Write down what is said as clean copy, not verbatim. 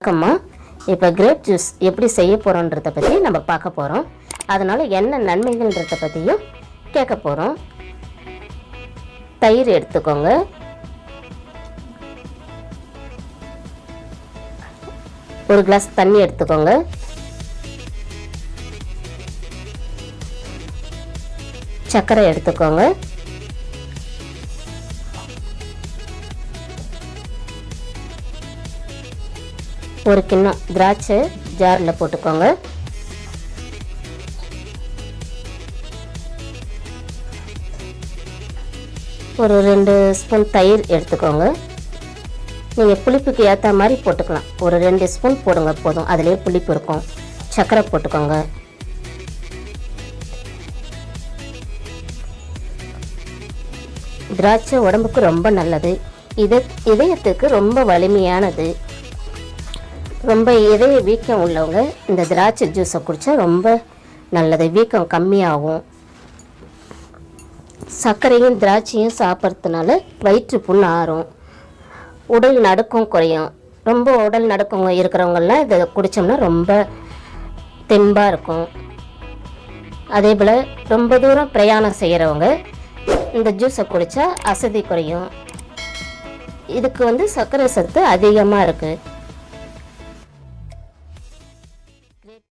வணக்கம்மா. இப்போ grape juice எப்படி செய்ய போகிறோன்றதை பற்றி நம்ம பார்க்க போகிறோம். அதனால் என்ன நன்மைகள்ன்றதை பற்றியும் கேட்க போகிறோம். தயிர் எடுத்துக்கோங்க. ஒரு கிளாஸ் தண்ணி எடுத்துக்கோங்க. சர்க்கரை எடுத்துக்கோங்க. ஒரு கிண்ணம் திராட்சை ஜாரில் போட்டுக்கோங்க. ஒரு 2 ஸ்பூன் தயிர் எடுத்துக்கோங்க. நீங்கள் புளிப்புக்கு ஏற்ற மாதிரி போட்டுக்கலாம். ஒரு 2 ஸ்பூன் போடுங்க போதும், அதிலே புளிப்பு இருக்கும். சர்க்கரை போட்டுக்கோங்க. திராட்சை உடம்புக்கு ரொம்ப நல்லது. இதயத்துக்கு ரொம்ப வலிமையானது. ரொம்ப இதய வீக்கம் உள்ளவங்க இந்த திராட்சை ஜூஸை குடித்தா ரொம்ப நல்லது. வீக்கம் கம்மியாகும். சர்க்கரையும் திராட்சையும் சாப்பிட்றதுனால வயிற்று புண் ஆறும். உடல் நடுக்கம் குறையும். ரொம்ப உடல் நடுக்கம் இருக்கிறவங்கெல்லாம் இதை குடித்தோம்னா ரொம்ப தெம்பாக இருக்கும். அதே போல் ரொம்ப தூரம் பிரயாணம் செய்கிறவங்க இந்த ஜூஸை குடித்தா அசதி குறையும். இதுக்கு சர்க்கரை சத்து அதிகமாக இருக்குது.